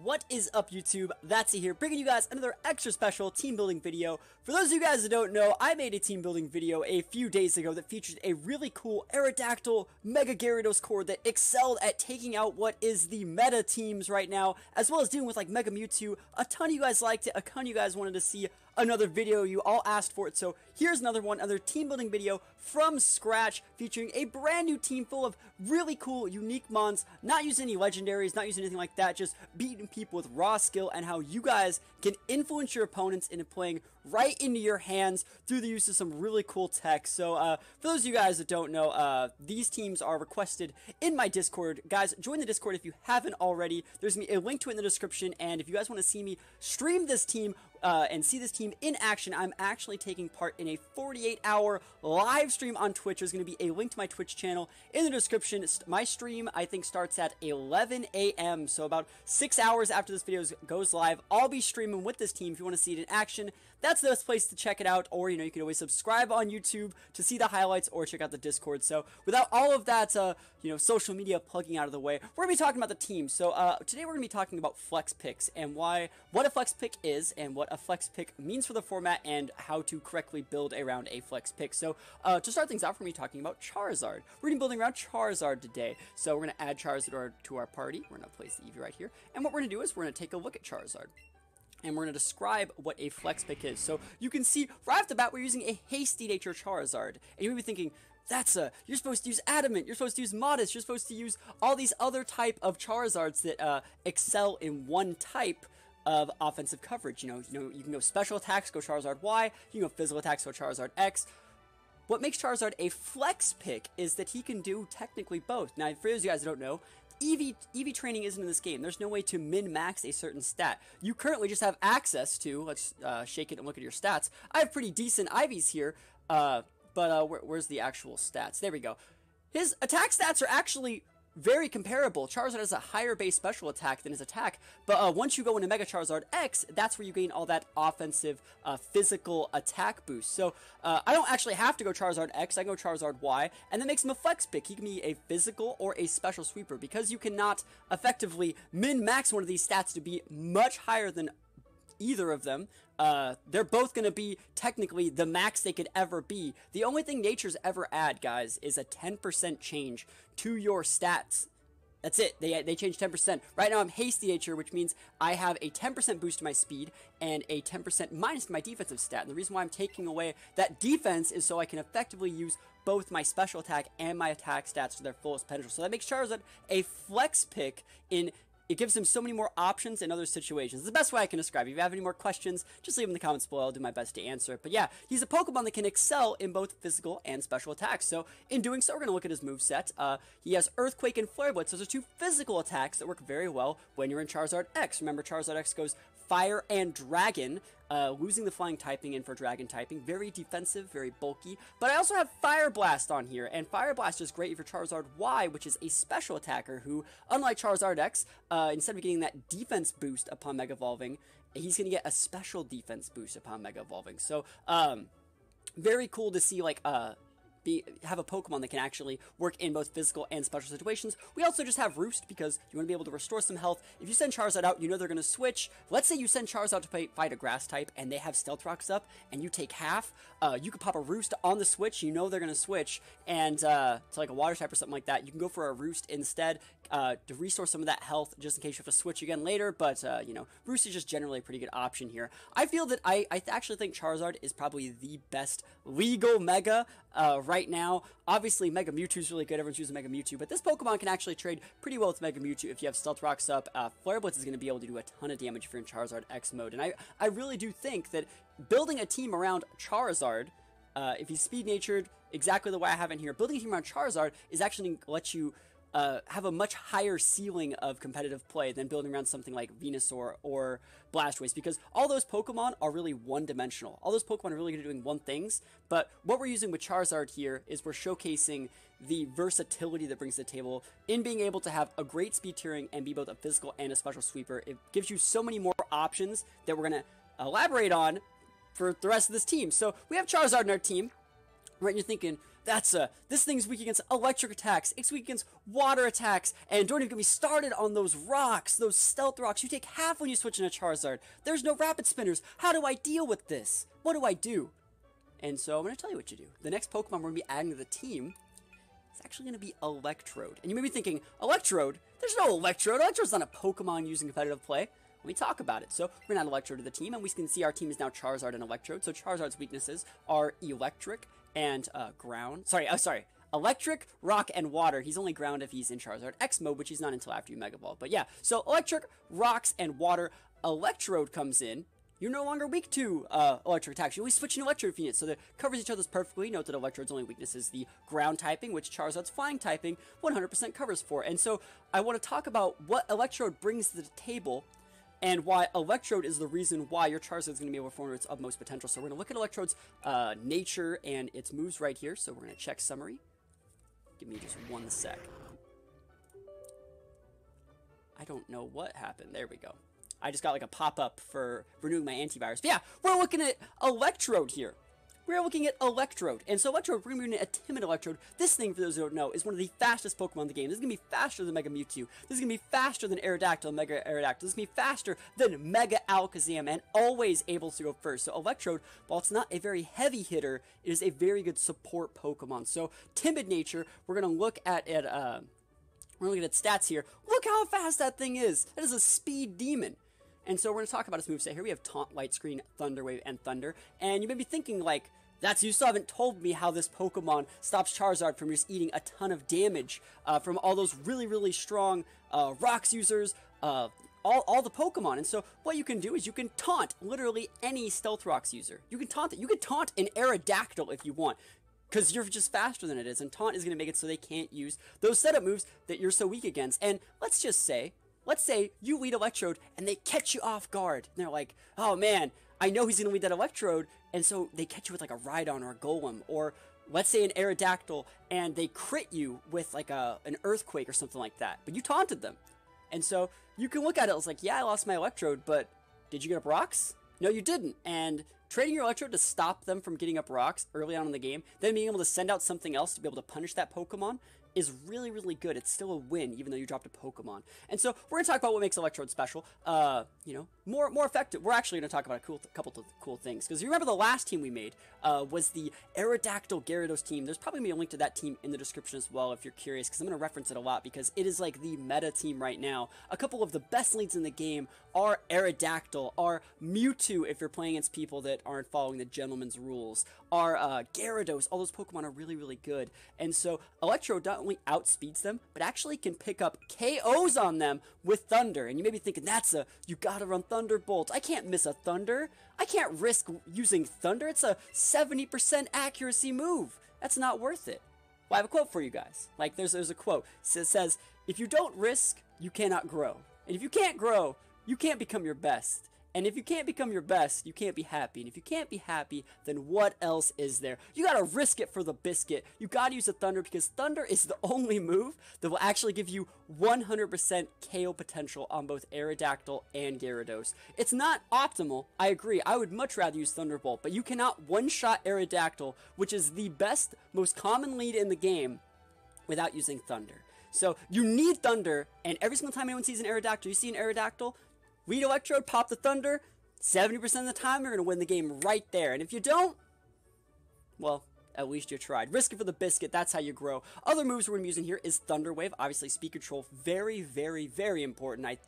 What is up, YouTube? THATSA here, bringing you guys another extra special team building video. For those of you guys that don't know, I made a team building video a few days ago that featured a really cool Aerodactyl Mega Gyarados core that excelled at taking out what is the meta teams right now, as well as dealing with like Mega Mewtwo. A ton of you guys liked it, a ton of you guys wanted to see another video, you all asked for it, so here's another one, another team building video from scratch, featuring a brand new team full of really cool, unique mons, not using any legendaries, not using anything like that, just beating people with raw skill, and how you guys can influence your opponents into playing right into your hands through the use of some really cool tech. So for those of you guys that don't know, these teams are requested in my Discord. Guys, join the Discord if you haven't already. There's a link to it in the description, and if you guys want to see me stream this team and see this team in action, I'm actually taking part in a 48-hour live stream on Twitch. There's going to be a link to my Twitch channel in the description. My stream, I think, starts at 11 a.m., so about 6 hours after this video goes live. I'll be streaming with this team. If you want to see it in action, that's the best place to check it out, or, you can always subscribe on YouTube to see the highlights, or check out the Discord. So without all of that, social media plugging out of the way, we're going to be talking about the team. So today we're going to be talking about flex picks, and what a flex pick is, and what a flex pick means for the format, and how to correctly build around a flex pick. So to start things off, we're going to be talking about Charizard. We're going to be building around Charizard today. So we're going to add Charizard to our party. We're going to place the Eevee right here, and what we're going to do is we're going to take a look at Charizard, and we're going to describe what a flex pick is. So you can see right off the bat, we're using a Hasty Nature Charizard, and you may be thinking, you're supposed to use Adamant, you're supposed to use Modest, you're supposed to use all these other type of Charizards that excel in one type of offensive coverage. You can go special attacks, go Charizard Y, you can go physical attacks, go Charizard X. What makes Charizard a flex pick is that he can do technically both. Now, for those of you guys who don't know, Eevee training isn't in this game. There's no way to min-max a certain stat. You currently just have access to, let's shake it and look at your stats. I have pretty decent Eevees here, but where's the actual stats? There we go. His attack stats are actually very comparable. Charizard has a higher base special attack than his attack, but once you go into Mega Charizard X, that's where you gain all that offensive physical attack boost. So I don't actually have to go Charizard X, I go Charizard Y, and that makes him a flex pick. He can be a physical or a special sweeper, because you cannot effectively min-max one of these stats to be much higher than either of them. They're both going to be technically the max they could ever be. The only thing Nature's ever add, guys, is a 10% change to your stats. That's it. They change 10%. Right now I'm Hasty Nature, which means I have a 10% boost to my speed and a 10% minus to my defensive stat. And the reason why I'm taking away that defense is so I can effectively use both my special attack and my attack stats to their fullest potential. So that makes Charizard a flex pick in... It gives him so many more options in other situations. It's the best way I can describe it. If you have any more questions, just leave them in the comments below. I'll do my best to answer it. But yeah, he's a Pokemon that can excel in both physical and special attacks. So in doing so, we're going to look at his moveset. He has Earthquake and Flare Blitz. Those are two physical attacks that work very well when you're in Charizard X. Remember, Charizard X goes Fire and Dragon, losing the flying typing in for dragon typing. Very defensive, very bulky. But I also have Fire Blast on here, and Fire Blast is great for Charizard Y, which is a special attacker who, unlike Charizard X, instead of getting that defense boost upon Mega Evolving, he's going to get a special defense boost upon Mega Evolving. So, very cool to see, have a Pokemon that can actually work in both physical and special situations. We also just have Roost, because you want to be able to restore some health. If you send Charizard out, you know they're going to switch. Let's say you send Charizard to fight a grass type, and they have Stealth Rocks up, and you take half. You could pop a Roost on the switch. You know they're going to switch, and to like a water type or something like that, you can go for a Roost instead to restore some of that health, just in case you have to switch again later. But Roost is just generally a pretty good option here. I feel that I actually think Charizard is probably the best legal Mega right now. Obviously, Mega Mewtwo is really good. Everyone's using Mega Mewtwo, but this Pokemon can actually trade pretty well with Mega Mewtwo if you have Stealth Rocks up. Flare Blitz is going to be able to do a ton of damage if you're in Charizard X mode, and I really do think that building a team around Charizard, if he's speed-natured exactly the way I have in here, building a team around Charizard is actually going to let you have a much higher ceiling of competitive play than building around something like Venusaur or Blastoise, because all those Pokemon are really one-dimensional. All those Pokemon are really good at doing one things, but what we're using with Charizard here is we're showcasing the versatility that brings to the table in being able to have a great speed tiering and be both a physical and a special sweeper. It gives you so many more options that we're going to elaborate on for the rest of this team. So we have Charizard in our team. Right, you're thinking, this thing's weak against electric attacks, it's weak against water attacks, and don't even get me started on those rocks, those stealth rocks. You take half when you switch into Charizard. There's no rapid spinners. How do I deal with this? What do I do? And so I'm going to tell you what you do. The next Pokemon we're going to be adding to the team is actually going to be Electrode. And you may be thinking, Electrode? There's no Electrode. Electrode's not a Pokemon used in competitive play. Let me talk about it. So we're going to add Electrode to the team, and we can see our team is now Charizard and Electrode. So Charizard's weaknesses are electric and ground. Sorry. Electric, rock, and water. He's only ground if he's in Charizard X mode, which he's not until after you Mega Ball. But yeah, so electric, rocks, and water. Electrode comes in. You're no longer weak to electric attacks. You only switch in electric units, so that covers each other's perfectly. Note that Electrode's only weakness is the ground typing, which Charizard's flying typing 100% covers for. And so I want to talk about what Electrode brings to the table and why Electrode is the reason why your Charizard is going to be able to perform its utmost potential. So we're going to look at Electrode's nature and its moves right here. So we're going to check summary. Give me just 1 sec. I don't know what happened. There we go. I just got like a pop-up for renewing my antivirus. But yeah, we're looking at Electrode here. We're looking at Electrode. And so Electrode, we're going to a timid Electrode. This thing, for those who don't know, is one of the fastest Pokemon in the game. This is going to be faster than Mega Mewtwo. This is going to be faster than Aerodactyl, Mega Aerodactyl. This is going to be faster than Mega Alakazam, and always able to go first. So Electrode, while it's not a very heavy hitter, it is a very good support Pokemon. So timid nature, we're going to look at it. We're looking at its stats here. Look how fast that thing is. That is a speed demon. And so we're going to talk about its moveset here. We have Taunt, Light Screen, Thunder Wave, and Thunder. And you may be thinking, like, you still haven't told me how this Pokemon stops Charizard from just eating a ton of damage from all those really, really strong Rocks users, all the Pokemon. And so what you can do is you can taunt literally any Stealth Rocks user. You can taunt it. You can taunt an Aerodactyl if you want, because you're just faster than it is. And taunt is going to make it so they can't use those setup moves that you're so weak against. And let's say you lead Electrode and they catch you off guard. And they're like, oh man, I know he's going to lead that Electrode. And so they catch you with like a Rhydon or a Golem. Or let's say an Aerodactyl and they crit you with like an Earthquake or something like that. But you taunted them. And so you can look at it as like, yeah, I lost my Electrode, but did you get up rocks? No, you didn't. And trading your Electrode to stop them from getting up rocks early on in the game, then being able to send out something else to be able to punish that Pokemon is really, really good. It's still a win, even though you dropped a Pokemon. And so we're going to talk about what makes Electrode special, more effective. We're actually going to talk about a couple of cool things, because you remember the last team we made was the Aerodactyl Gyarados team. There's probably going to be a link to that team in the description as well if you're curious, because I'm going to reference it a lot, because it is like the meta team right now. A couple of the best leads in the game are Aerodactyl, are Mewtwo if you're playing against people that aren't following the gentleman's rules, are Gyarados. All those Pokemon are really, really good. And so Electrode not only outspeeds them, but actually can pick up KOs on them with Thunder. And you may be thinking, you gotta run Thunderbolt. I can't miss a Thunder. I can't risk using Thunder. It's a 70% accuracy move. That's not worth it. Well, I have a quote for you guys. Like, there's a quote. It says, if you don't risk, you cannot grow. And if you can't grow, you can't become your best. And if you can't become your best, you can't be happy. And if you can't be happy, then what else is there? You gotta risk it for the biscuit. You gotta use a Thunder, because Thunder is the only move that will actually give you 100% KO potential on both Aerodactyl and Gyarados. It's not optimal, I agree. I would much rather use Thunderbolt, but you cannot one-shot Aerodactyl, which is the best, most common lead in the game, without using Thunder. So you need Thunder, and every single time anyone sees an Aerodactyl, you see an Aerodactyl, lead Electrode, pop the Thunder, 70% of the time you're going to win the game right there. And if you don't, well, at least you tried. Risk it for the biscuit, that's how you grow. Other moves we're going to be using here is Thunder Wave. Obviously, speed control, very, very, very important. I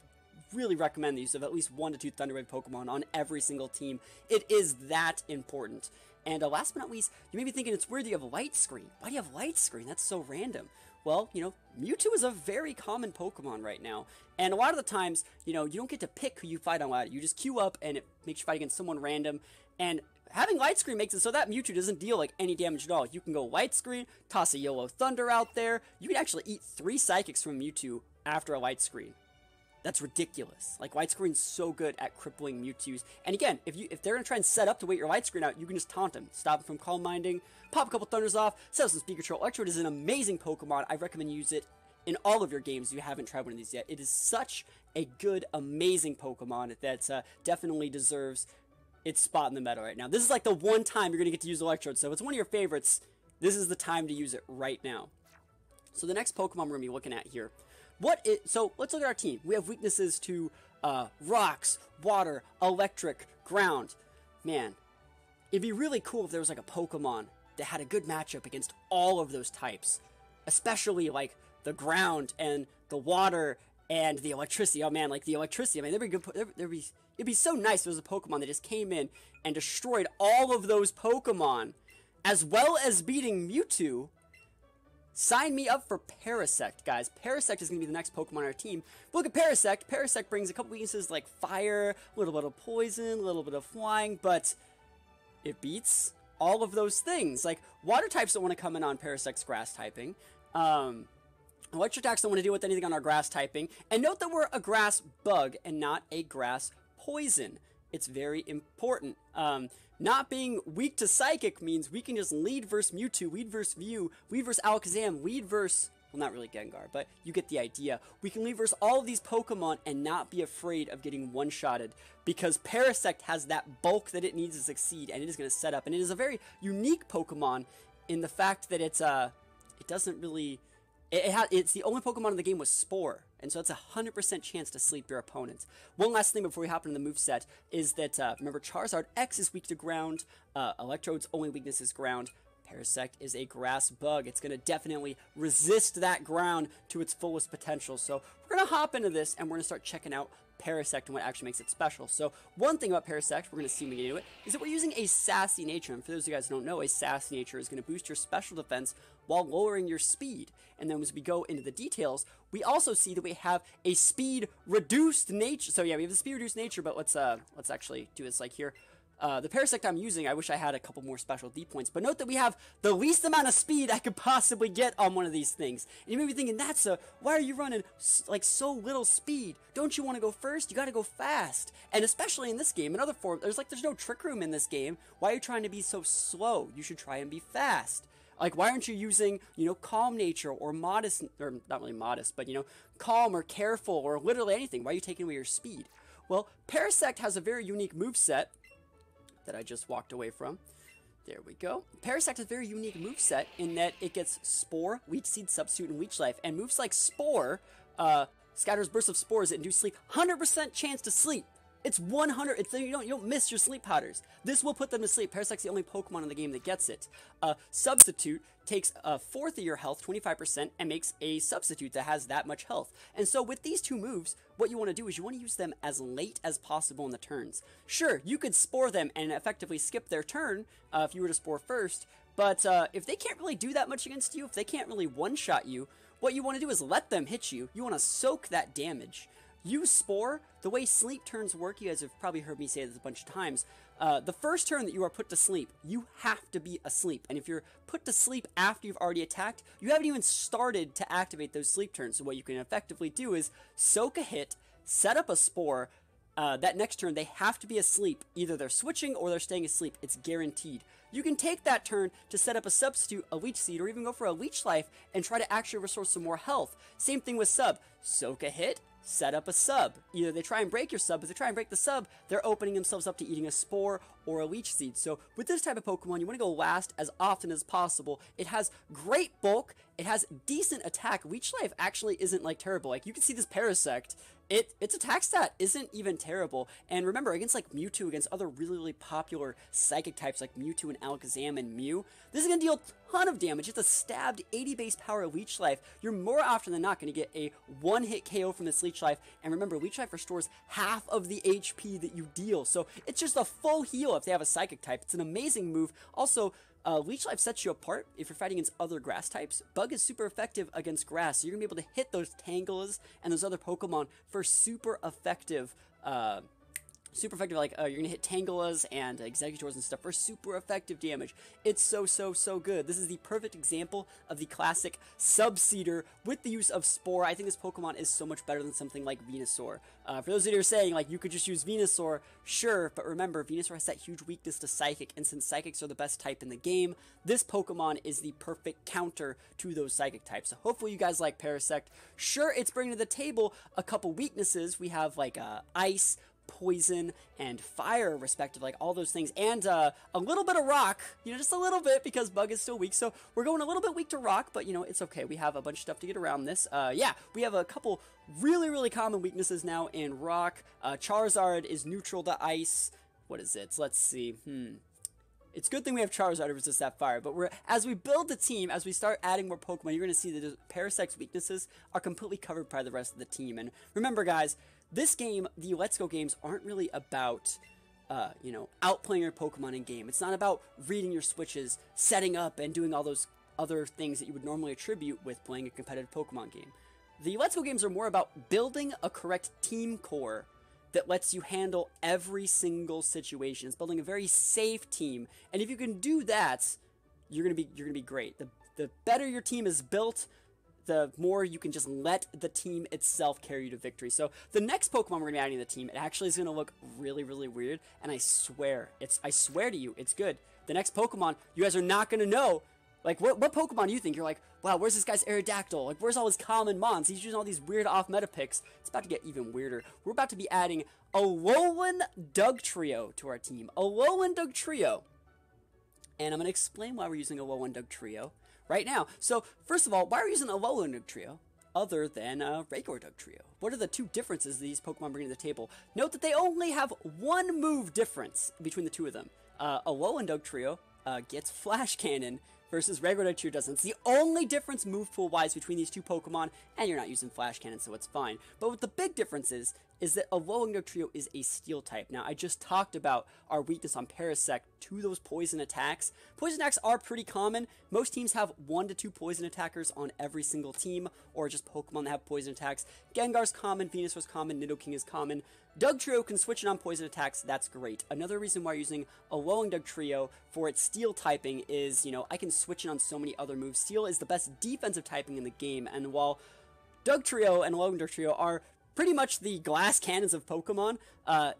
really recommend the use of at least 1 to 2 Thunder Wave Pokemon on every single team. It is that important. And last but not least, you may be thinking it's weird that you have Light Screen. Why do you have Light Screen? That's so random. Well, Mewtwo is a very common Pokemon right now. And a lot of the times, you don't get to pick who you fight on ladder. You just queue up and it makes you fight against someone random. And having Light Screen makes it so that Mewtwo doesn't deal like any damage at all. You can go Light Screen, toss a Yellow Thunder out there. You can actually eat 3 Psychics from Mewtwo after a Light Screen. That's ridiculous. Like, Light Screen's so good at crippling Mewtwo's. And again, if they're going to try and set up to wait your Light Screen out, you can just taunt them. Stop them from Calm Minding, pop a couple Thunders off, set up some speed control. Electrode is an amazing Pokemon. I recommend you use it in all of your games if you haven't tried one of these yet. It is such a good, amazing Pokemon that definitely deserves its spot in the meta right now. This is like the one time you're going to get to use Electrode, so if it's one of your favorites, This is the time to use it right now. So the next Pokemon we're going to be looking at here. So let's look at our team. We have weaknesses to rocks, water, electric, ground. Man, it'd be really cool if there was like a Pokemon that had a good matchup against all of those types. Especially like the ground and the water and the electricity. Oh man, like the electricity. I mean, it'd be so nice if there was a Pokemon that just came in and destroyed all of those Pokemon, as well as beating Mewtwo. Sign me up for Parasect, guys. Parasect is going to be the next Pokemon on our team. Look at Parasect. Parasect brings a couple weaknesses like fire, a little bit of poison, a little bit of flying, but it beats all of those things. Like, water types don't want to come in on Parasect's grass typing. Electric attacks don't want to deal with anything on our grass typing. And note that we're a grass bug and not a grass poison. It's very important. Not being weak to Psychic means we can just lead versus Mewtwo, lead versus Mew, lead versus Alakazam, lead versus... Well, not really Gengar, but you get the idea. We can lead versus all of these Pokemon and not be afraid of getting one-shotted, because Parasect has that bulk that it needs to succeed, and it is going to set up. And it is a very unique Pokemon in the fact that it's it doesn't really... It's the only Pokemon in the game with Spore, and so it's a 100% chance to sleep your opponent. One last thing before we hop into the moveset is that, remember, Charizard X is weak to ground, Electrode's only weakness is ground, Parasect is a grass bug. It's going to definitely resist that ground to its fullest potential. So we're going to hop into this, and we're going to start checking out Parasect and what actually makes it special. So one thing about Parasect, we're going to see when we get into it, is that we're using a sassy nature. And for those of you guys who don't know, a sassy nature is going to boost your special defense while lowering your speed. And then as we go into the details, we also see that we have a speed reduced nature. So yeah, we have the speed reduced nature, but let's actually do this like here. The Parasect I'm using, I wish I had a couple more special D points, but note that we have the least amount of speed I could possibly get on one of these things. And you may be thinking, why are you running like so little speed? Don't you want to go first? You got to go fast. And especially in this game, in other forms, there's no trick room in this game. Why are you trying to be so slow? You should try and be fast. Like, why aren't you using, calm nature or modest, or not really modest, but, calm or careful or literally anything? Why are you taking away your speed? Well, Parasect has a very unique moveset that I just walked away from. There we go. Parasect has a very unique moveset in that it gets Spore, Leech Seed, Substitute, and Leech Life. And moves like Spore, scatters bursts of spores that induce sleep. 100% chance to sleep. It's 100. You don't miss your sleep powders. This will put them to sleep. Parasect's the only Pokemon in the game that gets it. Substitute takes a fourth of your health, 25%, and makes a substitute that has that much health. And so with these two moves, what you want to do is you want to use them as late as possible in the turns. Sure, you could Spore them and effectively skip their turn if you were to Spore first, but if they can't really do that much against you, if they can't really one-shot you, what you want to do is let them hit you. You want to soak that damage. Use Spore. The way sleep turns work, you guys have probably heard me say this a bunch of times. The first turn that you are put to sleep, you have to be asleep. And if you're put to sleep after you've already attacked, you haven't even started to activate those sleep turns. So what you can effectively do is soak a hit, set up a Spore. That next turn, they have to be asleep. Either they're switching or they're staying asleep. It's guaranteed. You can take that turn to set up a substitute, a Leech Seed, or even go for a Leech Life and try to actually restore some more health. Same thing with Sub. Soak a hit, set up a sub. Either they try and break your sub, if they try and break the sub, they're opening themselves up to eating a Spore or a Leech Seed. So with this type of Pokemon, you want to go last as often as possible. It has great bulk, it has decent attack. Leech Life actually isn't like terrible. Like, you can see this Parasect, its attack stat isn't even terrible. And remember, against like Mewtwo, against other really popular psychic types like Mewtwo and Alakazam and Mew, this is going to deal a ton of damage. It's a stabbed 80 base power Leech Life. You're more often than not going to get a one-hit KO from this Leech Life. And remember, Leech Life restores half of the HP that you deal. So it's just a full heal if they have a psychic type. It's an amazing move. Also, Leech Life sets you apart if you're fighting against other grass types. Bug is super effective against grass, so you're going to be able to hit those Tangulas and those other Pokemon for super effective, like, you're going to hit Tangulas and Exegutors and stuff for super effective damage. It's so good. This is the perfect example of the classic Subseeder with the use of Spore. I think this Pokemon is so much better than something like Venusaur. For those of you who are saying, like, you could just use Venusaur, sure, but remember, Venusaur has that huge weakness to Psychic, and since Psychics are the best type in the game, this Pokemon is the perfect counter to those Psychic types. So hopefully you guys like Parasect. Sure, it's bringing to the table a couple weaknesses. We have, like, Ice, poison and fire, respectively, like all those things, and a little bit of rock, you know, just a little bit, because Bug is still weak, so we're going a little bit weak to rock, but, you know, it's okay. We have a bunch of stuff to get around this. Yeah, we have a couple really common weaknesses now in rock. Charizard is neutral to ice. What is it? Let's see. It's a good thing we have Charizard to resist that fire, but as we build the team, as we start adding more Pokemon, you're going to see that Parasect's weaknesses are completely covered by the rest of the team. And remember, guys, this game, the Let's Go games, aren't really about, you know, outplaying your Pokemon in game. It's not about reading your switches, setting up, and doing all those other things that you would normally attribute with playing a competitive Pokemon game. The Let's Go games are more about building a correct team core that lets you handle every single situation. It's building a very safe team, and if you can do that, you're gonna be great. The better your team is built, the more you can just let the team itself carry you to victory. So the next Pokemon we're gonna be adding to the team, it actually is gonna look really weird, and I swear to you, it's good. The next Pokemon, you guys are not gonna know. Like, what Pokemon do you think? You're like, wow, where's this guy's Aerodactyl? Like, where's all his common mons? He's using all these weird off-meta picks. It's about to get even weirder. We're about to be adding Alolan Dugtrio to our team. Alolan Dugtrio. And I'm going to explain why we're using Alolan Dugtrio right now. So, first of all, why are we using Alolan Dugtrio other than regular Dugtrio? What are the two differences these Pokemon bring to the table? Note that they only have one move difference between the two of them. Alolan Dugtrio gets Flash Cannon, versus regular Dugtrio doesn't. It's the only difference move pool wise between these two Pokemon, and you're not using Flash Cannon, so it's fine. But what the big difference is that Alolan Dugtrio is a Steel type. Now, I just talked about our weakness on Parasect to those poison attacks. Poison attacks are pretty common. Most teams have 1 to 2 poison attackers on every single team, or just Pokemon that have poison attacks. Gengar's common, Venusaur's common, Nidoking is common. Dugtrio can switch it on poison attacks, that's great. Another reason why you're using Alolan Dugtrio for its Steel typing is, you know, I can switch it on so many other moves. Steel is the best defensive typing in the game, and while Dugtrio and Alolan Dugtrio are pretty much the glass cannons of Pokemon,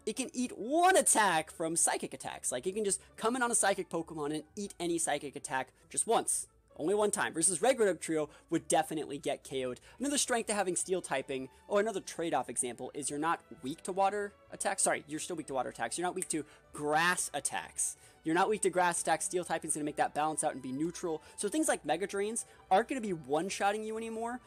it can eat one attack from psychic attacks. Like, it can just come in on a psychic Pokemon and eat any psychic attack just once. Only one time, versus regular Dugtrio would definitely get KO'd. Another strength to having Steel typing, or another trade-off example, is you're not weak to water attacks. Sorry, you're still weak to water attacks. You're not weak to grass attacks. You're not weak to grass attacks. Steel typing is going to make that balance out and be neutral. So things like Mega Drains aren't going to be one-shotting you anymore.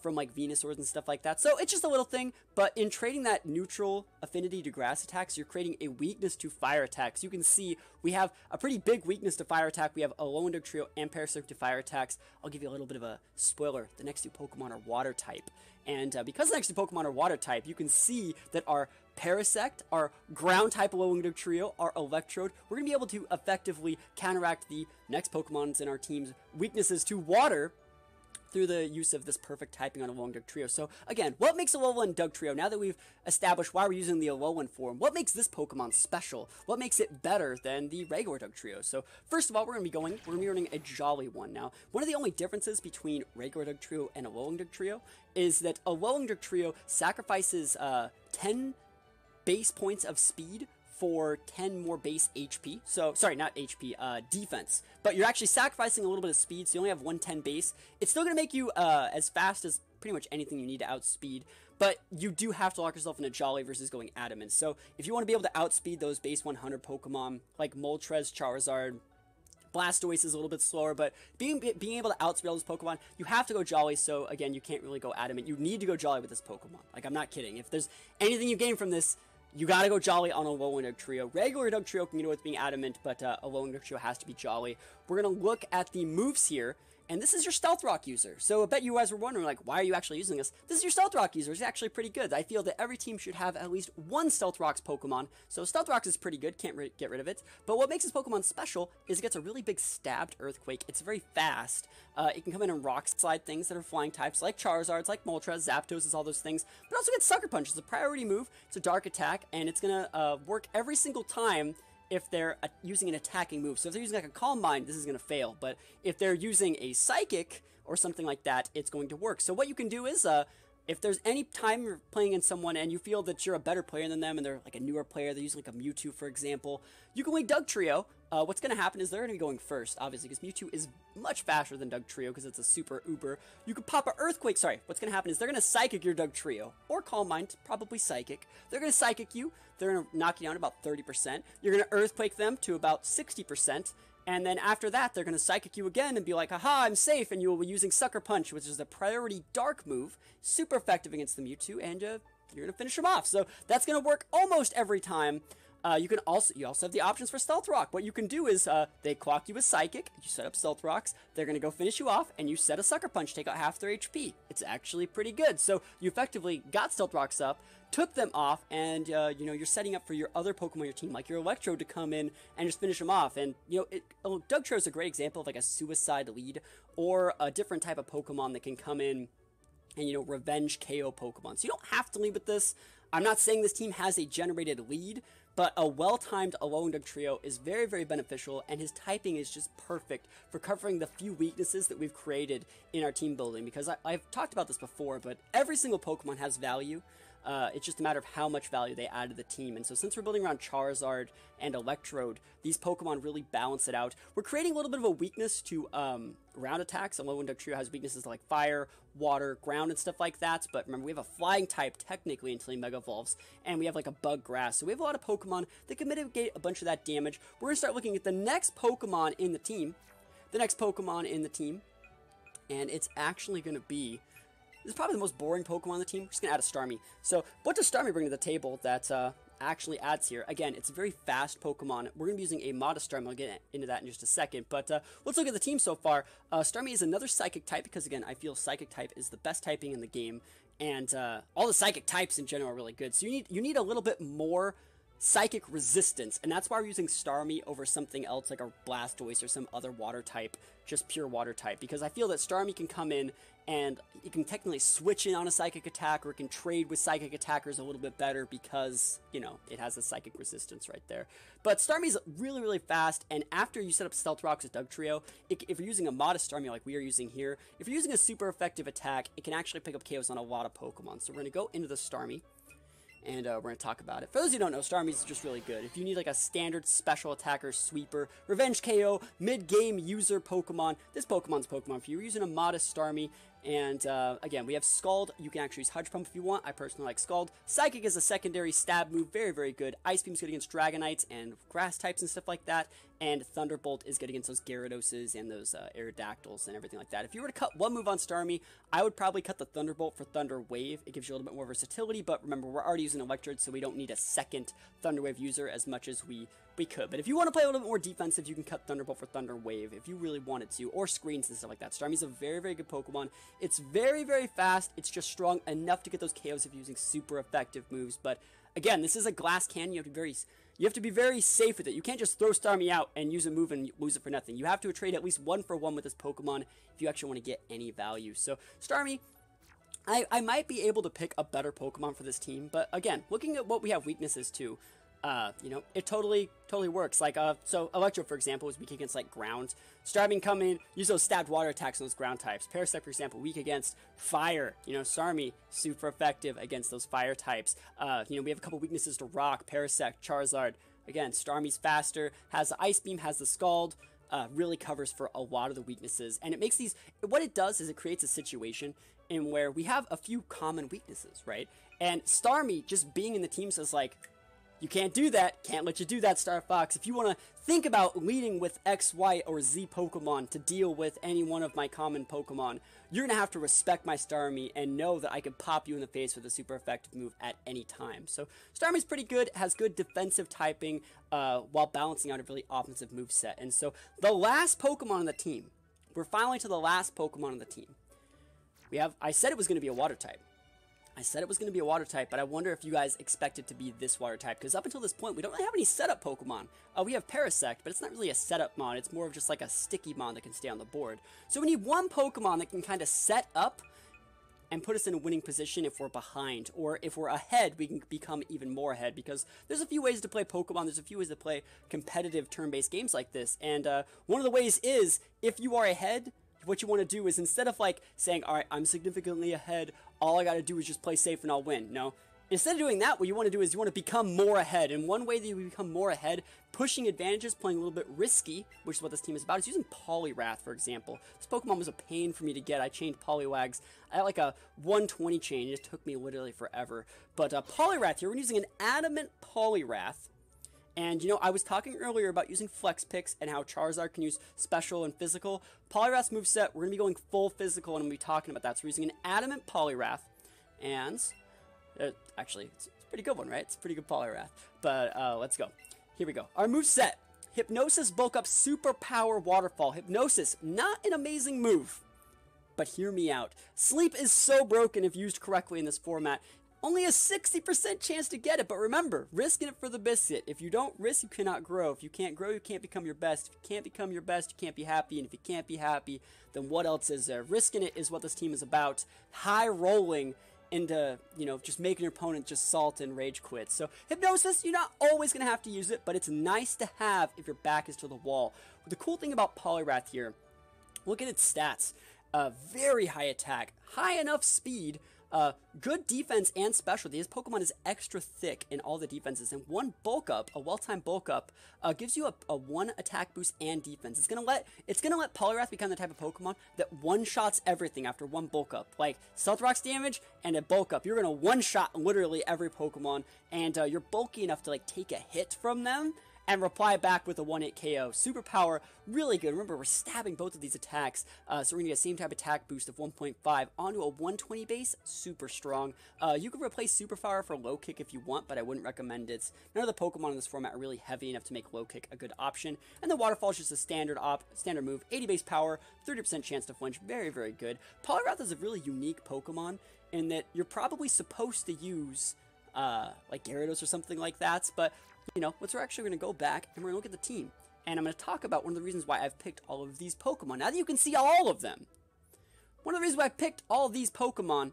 From like Venusaurs and stuff like that. So it's just a little thing, but in trading that neutral affinity to grass attacks, you're creating a weakness to fire attacks. You can see we have a pretty big weakness to fire attack. We have Alolan Dugtrio and Parasect to fire attacks. I'll give you a little bit of a spoiler. The next two Pokemon are water type. And because the next two Pokemon are water type, you can see that our Parasect, our ground type Alolan Dugtrio, our Electrode, we're going to be able to effectively counteract the next Pokemons in our team's weaknesses to water through the use of this perfect typing on Alolan Dugtrio. So again, what makes Alolan Dugtrio, now that we've established why we're using the Alolan form, what makes this Pokemon special? What makes it better than the regular Dugtrio? So first of all, we're going to be running a Jolly one. Now, one of the only differences between regular Dugtrio and Alolan Dugtrio is that Alolan Dugtrio sacrifices 10 base points of speed for 10 more base HP. So, sorry, not HP, defense. But you're actually sacrificing a little bit of speed, so you only have 110 base. It's still going to make you as fast as pretty much anything you need to outspeed, but you do have to lock yourself in a Jolly versus going Adamant. So, if you want to be able to outspeed those base 100 Pokemon, like Moltres, Charizard, Blastoise is a little bit slower, but being able to outspeed all those Pokemon, you have to go Jolly, so again, you can't really go Adamant. You need to go Jolly with this Pokemon. Like, I'm not kidding. If there's anything you gain from this, you gotta go Jolly on Alolan Dugtrio. Regular Dugtrio can get away with being Adamant, but Alolan Dugtrio has to be Jolly. We're gonna look at the moves here, and this is your Stealth Rock user. So I bet you guys were wondering, like, why are you actually using this? This is your Stealth Rock user. It's actually pretty good. I feel that every team should have at least one Stealth Rock's Pokemon. So Stealth Rocks is pretty good. Can't get rid of it. But what makes this Pokemon special is it gets a really big stabbed Earthquake. It's very fast. It can come in and rock slide things that are flying types, like Charizards, like Moltres, Zapdos, all those things. But also gets Sucker Punch. It's a priority move. It's a dark attack, and it's gonna work every single time if they're using an attacking move. So if they're using like a Calm Mind, this is going to fail. But if they're using a Psychic or something like that, it's going to work. So what you can do is, if there's any time you're playing in someone and you feel that you're a better player than them and they're like a newer player, they're using like a Mewtwo, for example, you can wait Dugtrio. What's going to happen is they're going to be going first, obviously, because Mewtwo is much faster than Dugtrio because it's a super uber. You could pop an Earthquake. Sorry, what's going to happen is they're going to Psychic your Dugtrio, or Calm Mind, probably Psychic. They're going to Psychic you. They're going to knock you down about 30%. You're going to Earthquake them to about 60%. And then after that, they're going to Psychic you again and be like, haha, I'm safe, and you will be using Sucker Punch, which is a priority dark move, super effective against the Mewtwo, and you're going to finish them off. So that's going to work almost every time. You also have the options for Stealth Rock. What you can do is they clock you with Psychic, you set up Stealth Rocks, they're going to go finish you off, and you set a Sucker Punch, take out half their HP. It's actually pretty good. So you effectively got Stealth Rocks up, took them off, and you're setting up for your other Pokemon on your team, like your Electrode, to come in and just finish them off. And Dugtrio is a great example of like a suicide lead, or a different type of Pokemon that can come in and revenge KO Pokemon. So you don't have to lead with this. I'm not saying this team has a generated lead, but a well-timed Alolan Dugtrio is very, very beneficial, and his typing is just perfect for covering the few weaknesses that we've created in our team building, because I've talked about this before, but every single Pokemon has value. It's just a matter of how much value they add to the team. And so since we're building around Charizard and Electrode, these Pokemon really balance it out. We're creating a little bit of a weakness to ground attacks. Alolan Dugtrio has weaknesses like fire, water, ground, and stuff like that. But remember, we have a flying type technically until he Mega Evolves, and we have like a bug grass. So we have a lot of Pokemon that can mitigate a bunch of that damage. We're going to start looking at the next Pokemon in the team. And it's actually going to be... This is probably the most boring Pokemon on the team. We're just going to add a Starmie. So, what does Starmie bring to the table that actually adds here? Again, it's a very fast Pokemon. We're going to be using a Modest Starmie. I'll get into that in just a second. But let's look at the team so far. Starmie is another Psychic type because, again, I feel Psychic type is the best typing in the game. And all the Psychic types in general are really good. So you need a little bit more Psychic resistance, and that's why we're using Starmie over something else like a Blastoise or some other water type, just pure water type, because I feel that Starmie can come in and it can technically switch in on a Psychic attack, or it can trade with Psychic attackers a little bit better because, it has a Psychic resistance right there. But Starmie's really, really fast, and after you set up Stealth Rocks with Dugtrio, if you're using a Modest Starmie like we are using here, if you're using a super effective attack, it can actually pick up KOs on a lot of Pokemon. So we're going to go into the Starmie, and we're going to talk about it. For those who don't know, Starmie's just really good. If you need like a standard special attacker, sweeper, revenge KO, mid-game user Pokemon, this Pokemon's Pokemon for you. We're using a Modest Starmie, and again, we have Scald. You can actually use Hudge Pump if you want. I personally like Scald. Psychic is a secondary stab move, very, very good. Ice Beam's good against Dragonites and grass types and stuff like that, and Thunderbolt is good against those Gyarados and those Aerodactyls and everything like that. If you were to cut one move on Starmie, I would probably cut the Thunderbolt for Thunder Wave. It gives you a little bit more versatility, but remember, we're already using Electrode, so we don't need a second Thunder Wave user as much as we could. But if you want to play a little bit more defensive, you can cut Thunderbolt for Thunder Wave if you really wanted to, or screens and stuff like that. Starmie's a very, very good Pokemon. It's very, very fast. It's just strong enough to get those KOs if you're using super effective moves. But again, this is a glass cannon. You have to be very safe with it. You can't just throw Starmie out and use a move and lose it for nothing. You have to trade at least 1-for-1 with this Pokemon if you actually want to get any value. So Starmie, I might be able to pick a better Pokemon for this team, but again, looking at what we have weaknesses to, it totally works. Like, so Electro, for example, is weak against, like, ground. Starmie can come in, use those stabbed water attacks on those ground types. Parasect, for example, weak against fire. Starmie, super effective against those fire types. We have a couple weaknesses to rock, Parasect, Charizard. Again, Starmie's faster, has the Ice Beam, has the Scald, really covers for a lot of the weaknesses. And it makes these, what it does is it creates a situation in where we have a few common weaknesses, right? And Starmie just being in the team says, like, you can't do that. Can't let you do that, Star Fox. If you want to think about leading with X, Y, or Z Pokemon to deal with any one of my common Pokemon, you're going to have to respect my Starmie and know that I can pop you in the face with a super effective move at any time. So Starmie's pretty good, has good defensive typing while balancing out a really offensive moveset. And so the last Pokemon on the team, we're finally to the last Pokemon on the team. I said it was going to be a water type. But I wonder if you guys expect it to be this water type, because up until this point, we don't really have any setup Pokemon. We have Parasect, but it's not really a setup mon, it's more of just like a sticky mon that can stay on the board. So we need one Pokemon that can kind of set up and put us in a winning position if we're behind, or if we're ahead, we can become even more ahead, because there's a few ways to play Pokemon, there's a few ways to play competitive turn-based games like this, and one of the ways is, if you are ahead, what you want to do is, instead of like saying, all right, I'm significantly ahead all I gotta do is just play safe and I'll win. No. Instead of doing that, what you want to do is you want to become more ahead. And one way that you become more ahead, pushing advantages, playing a little bit risky, which is what this team is about, is using Poliwrath, for example. This Pokemon was a pain for me to get. I changed Poliwags. I had like a 120 chain. It took me literally forever. But Poliwrath here, we're using an Adamant Poliwrath. And, you know, I was talking earlier about using Flex Picks and how Charizard can use special and physical. Poliwrath's moveset, we're going to be going full physical, and I'm going to be talking about that. So we're using an Adamant Poliwrath. And... actually, it's a pretty good one, right? It's a pretty good Poliwrath. But let's go. Here we go. Our moveset. Hypnosis, Bulk Up, Super Power, Waterfall. Hypnosis, not an amazing move. But hear me out. Sleep is so broken if used correctly in this format. Only a 60% chance to get it. But remember, risking it for the biscuit. If you don't risk, you cannot grow. If you can't grow, you can't become your best. If you can't become your best, you can't be happy. And if you can't be happy, then what else is there? Risking it is what this team is about. High rolling into, you know, just making your opponent just salt and rage quit. So Hypnosis, you're not always going to have to use it, but it's nice to have if your back is to the wall. The cool thing about Poliwrath here, look at its stats. Very high attack, high enough speed, good defense and specialty. His Pokemon is extra thick in all the defenses, and one bulk up, a well-timed bulk up, gives you a 1 attack boost and defense. It's gonna let Poliwrath become the type of Pokemon that one-shots everything after one bulk up. Like Stealth Rock's damage and a bulk up, you're gonna one-shot literally every Pokemon, and you're bulky enough to like take a hit from them and reply back with a 1-hit KO. Superpower, really good. Remember, we're stabbing both of these attacks, so we're going to get the same type of attack boost of 1.5 onto a 120 base. Super strong. You could replace Superpower for Low Kick if you want, but I wouldn't recommend it. None of the Pokemon in this format are really heavy enough to make Low Kick a good option. And the Waterfall is just a standard move. 80 base power, 30% chance to flinch. Very, very good. Poliwrath is a really unique Pokemon in that you're probably supposed to use like Gyarados or something like that, but you know, we're actually going to go back and we're going to look at the team. And I'm going to talk about one of the reasons why I've picked all of these Pokemon. Now that you can see all of them, one of the reasons why I picked all of these Pokemon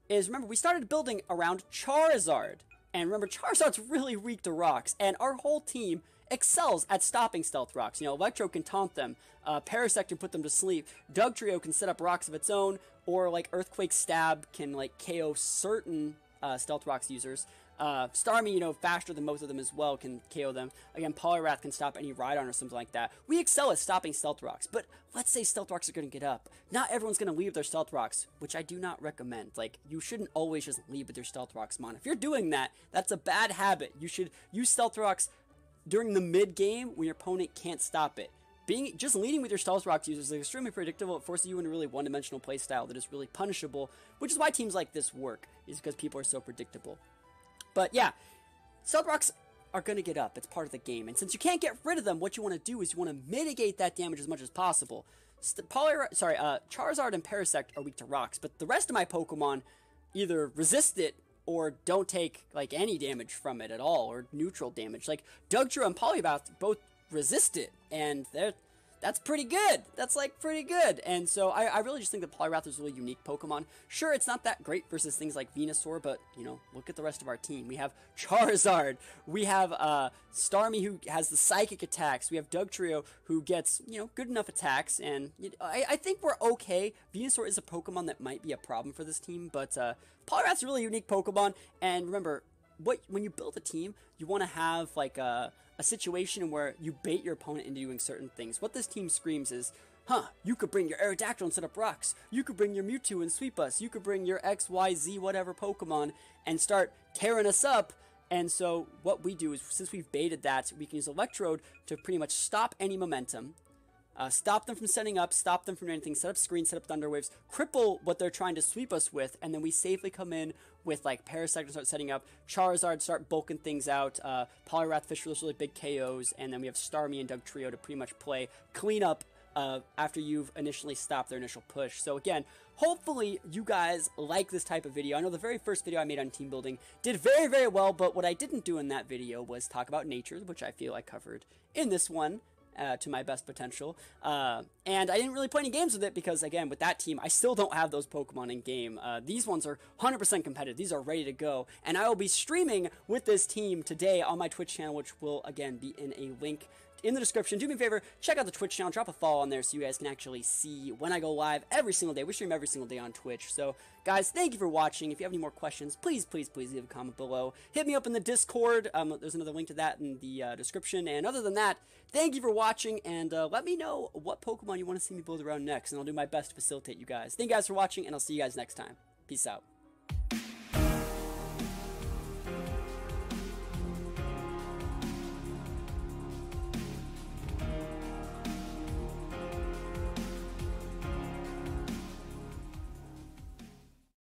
is, remember, we started building around Charizard. And remember, Charizard's really weak to rocks. And our whole team excels at stopping Stealth Rocks. You know, Electrode can taunt them. Parasect can put them to sleep. Dugtrio can set up rocks of its own. Or, like, Earthquake Stab can, like, KO certain Stealth Rocks users. Starmie, you know, faster than most of them as well, can KO them. Again, Poliwrath can stop any Rhydon or something like that. We excel at stopping Stealth Rocks, but let's say Stealth Rocks are going to get up. Not everyone's going to leave their Stealth Rocks, which I do not recommend. Like, you shouldn't always just leave with your Stealth Rocks, Mon. If you're doing that, that's a bad habit. You should use Stealth Rocks during the mid-game when your opponent can't stop it. Just leading with your Stealth Rocks users is extremely predictable. It forces you into a really one-dimensional playstyle that is really punishable, which is why teams like this work, is because people are so predictable. But yeah, Stealth Rocks are going to get up. It's part of the game. And since you can't get rid of them, what you want to do is you want to mitigate that damage as much as possible. Charizard and Parasect are weak to rocks, but the rest of my Pokemon either resist it or don't take like any damage from it at all, or neutral damage. Like Dugtrio and Poliwrath both resist it, and that's pretty good. That's like pretty good. And so I really just think that Poliwrath is a really unique Pokemon. Sure, it's not that great versus things like Venusaur, but you know, look at the rest of our team. We have Charizard. We have Starmie, who has the psychic attacks. We have Dugtrio, who gets, you know, good enough attacks. And I think we're okay. Venusaur is a Pokemon that might be a problem for this team, but Poliwrath's a really unique Pokemon. And remember, when you build a team, you want to have like a situation where you bait your opponent into doing certain things. What this team screams is, you could bring your Aerodactyl and set up rocks. You could bring your Mewtwo and sweep us. You could bring your XYZ whatever Pokemon and start tearing us up. And so what we do is, since we've baited that, we can use Electrode to pretty much stop any momentum. Stop them from setting up, stop them from anything, set up screens, set up thunder waves, cripple what they're trying to sweep us with, and then we safely come in with like Parasect and start setting up, Charizard start bulking things out, Poliwrath fish for those really big KOs, and then we have Starmie and Dugtrio to pretty much play clean up after you've initially stopped their initial push. So again, hopefully you guys like this type of video. I know the very first video I made on team building did very, very well, but what I didn't do in that video was talk about nature, which I feel I covered in this one. To my best potential, and I didn't really play any games with it because, again, with that team, I still don't have those Pokemon in game. These ones are 100% competitive. These are ready to go, and I will be streaming with this team today on my Twitch channel, which will, again, be in a link in the description. Do me a favor, check out the Twitch channel, drop a follow on there so you guys can actually see when I go live every single day. We stream every single day on Twitch. So, guys, thank you for watching. If you have any more questions, please leave a comment below. Hit me up in the Discord. There's another link to that in the description. And other than that, thank you for watching, and let me know what Pokemon you want to see me build around next, and I'll do my best to facilitate you guys. Thank you guys for watching, and I'll see you guys next time. Peace out.